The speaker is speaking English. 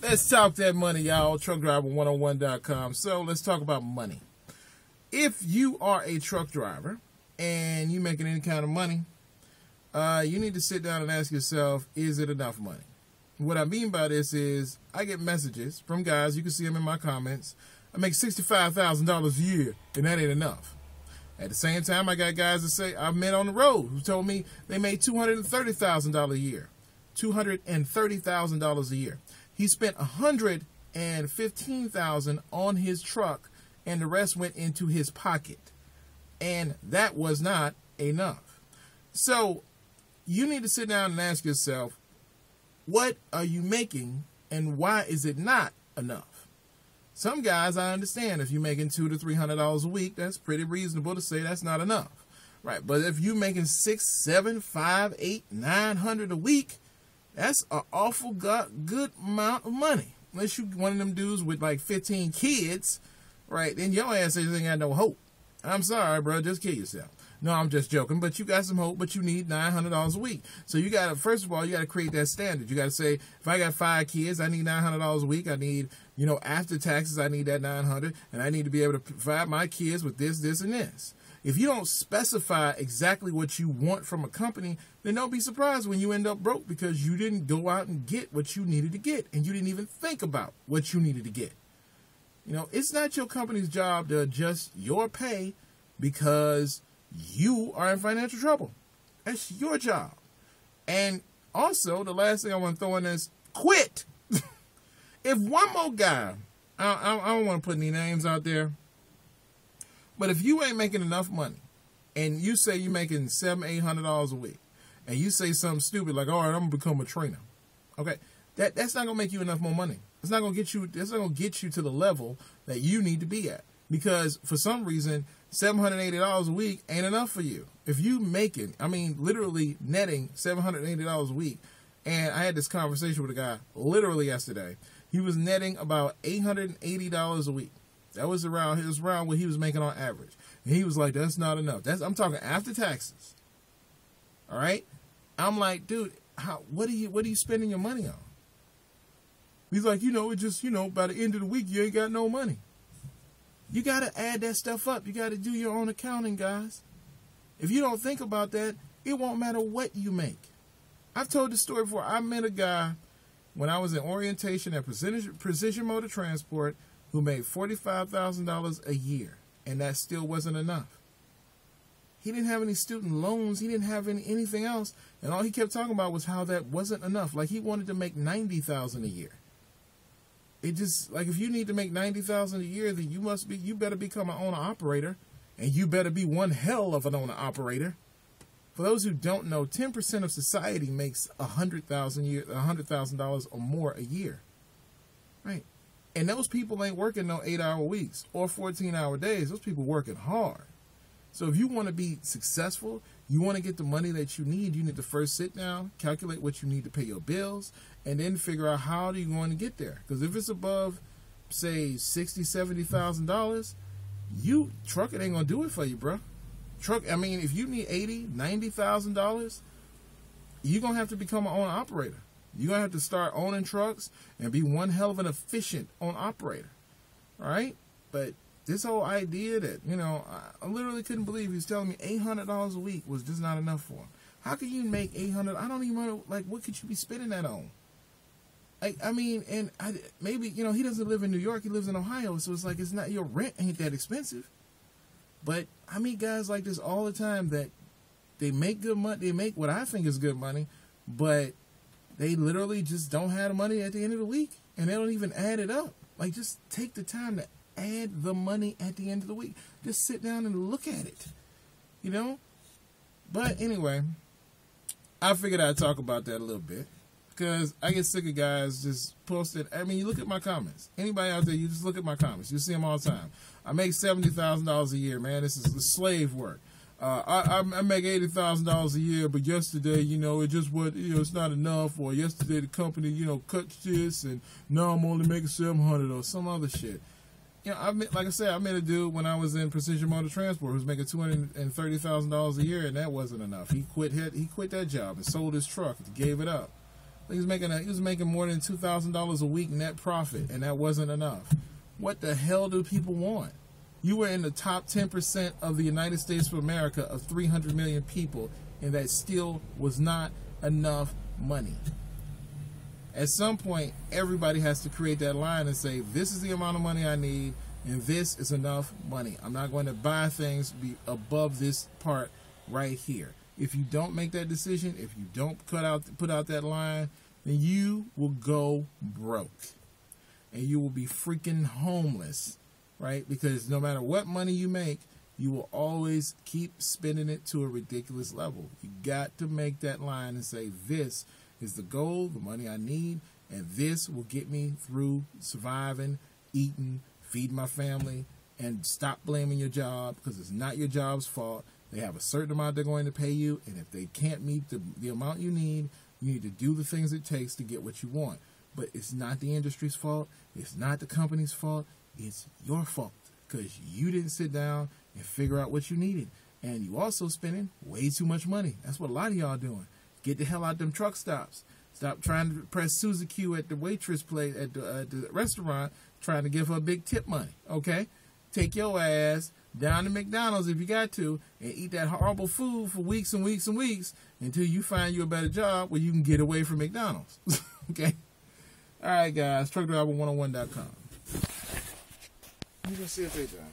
Let's talk that money, y'all. TruckDriver101.com. So let's talk about money. If you are a truck driver and you're making any kind of money, you need to sit down and ask yourself, is it enough money? What I mean by this is I get messages from guys, you can see them in my comments. I make $65,000 a year, and that ain't enough. At the same time, I got guys that say I've met on the road who told me they made $230,000 a year. $230,000 a year. He spent $115,000 on his truck, and the rest went into his pocket. And that was not enough. So you need to sit down and ask yourself, what are you making and why is it not enough? Some guys, I understand, if you're making $200 to $300 a week, that's pretty reasonable to say that's not enough. Right? But if you're making $600, $700, $500, $800, $900 a week, that's an awful good amount of money. Unless you one of them dudes with like 15 kids, right? Then your ass ain't got no hope. I'm sorry, bro. Just kill yourself. No, I'm just joking. But you got some hope, but you need $900 a week. So you got to, first of all, you got to create that standard. You got to say, if I got 5 kids, I need $900 a week. I need, after taxes, I need that $900, and I need to be able to provide my kids with this, this, and this. If you don't specify exactly what you want from a company, then don't be surprised when you end up broke because you didn't go out and get what you needed to get, and you didn't even think about what you needed to get. It's not your company's job to adjust your pay because you are in financial trouble. That's your job. And also, the last thing I want to throw in is quit. If one more guy, I don't want to put any names out there, but if you ain't making enough money and you say you're making $700, $800 a week and you say something stupid like, all right, I'm going to become a trainer. Okay. That's not going to make you enough more money. It's not going to get you to the level that you need to be at, because for some reason, $780 a week ain't enough for you. If you making, literally netting $780 a week, and I had this conversation with a guy literally yesterday. He was netting about $880 a week. That was around what he was making on average. And he was like, that's not enough. I'm talking after taxes. All right? I'm like, dude, what are you spending your money on? He's like, it just, by the end of the week, you ain't got no money. You got to add that stuff up. You got to do your own accounting, guys. If you don't think about that, it won't matter what you make. I've told this story before. I met a guy when I was in orientation at Precision Motor Transport who made $45,000 a year, and that still wasn't enough. He didn't have any student loans. He didn't have anything else, and all he kept talking about was how that wasn't enough. Like, he wanted to make $90,000 a year. It just, like, if you need to make $90,000 a year, then you better become an owner-operator, and you better be one hell of an owner-operator. For those who don't know, 10% of society makes $100,000 or more a year, right? And those people ain't working no 8-hour weeks or 14-hour days. Those people working hard. So if you want to be successful, you want to get the money that you need to first sit down, calculate what you need to pay your bills, and then figure out how are you going to get there. Because if it's above, say, $60,000, $70,000, trucking ain't going to do it for you, bro. If you need $80,000, $90,000, you're going to have to become an owner-operator. You're going to have to start owning trucks and be one hell of an efficient owner-operator. All right? But this whole idea that, I literally couldn't believe he was telling me $800 a week was just not enough for him. How can you make $800? I don't even know, what could you be spending that on? Maybe, he doesn't live in New York. He lives in Ohio. So it's like, it's not, your rent ain't that expensive. But I meet guys like this all the time that they make good money. They make what I think is good money, but they literally just don't have the money at the end of the week, and they don't even add it up. Like, just take the time to add the money at the end of the week. Just sit down and look at it, But anyway, I figured I'd talk about that a little bit because I get sick of guys just posting. You look at my comments. Anybody out there, you just look at my comments. You see them all the time. I make $70,000 a year, man. This is slave work. I make $80,000 a year, but yesterday, it just was, it's not enough. Or yesterday the company, cut this, and now I'm only making $700 or some other shit. Like I said, I met a dude when I was in Precision Motor Transport who was making $230,000 a year, and that wasn't enough. He quit that job and sold his truck and gave it up. He was making more than $2,000 a week net profit, and that wasn't enough. What the hell do people want? You were in the top 10% of the United States of America of 300 million people, and that still was not enough money. At some point, everybody has to create that line and say, this is the amount of money I need, and this is enough money. I'm not going to buy things above this part right here. If you don't make that decision, if you don't put out that line, then you will go broke. And you will be freaking homeless, right? Because no matter what money you make, you will always keep spending it to a ridiculous level. You got to make that line and say, this is the goal, the money I need, and this will get me through surviving, eating, feeding my family, and stop blaming your job, because it's not your job's fault. They have a certain amount they're going to pay you, and if they can't meet the amount you need to do the things it takes to get what you want. But it's not the industry's fault. It's not the company's fault. It's your fault, because you didn't sit down and figure out what you needed. And you also spending way too much money. That's what a lot of y'all doing. Get the hell out them truck stops. Stop trying to press Susie Q at the waitress place at the restaurant, trying to give her big tip money, okay? Take your ass down to McDonald's if you got to, and eat that horrible food for weeks and weeks and weeks until you find you a better job where you can get away from McDonald's. Okay? All right, guys. TruckDriver101.com. You can see if they done.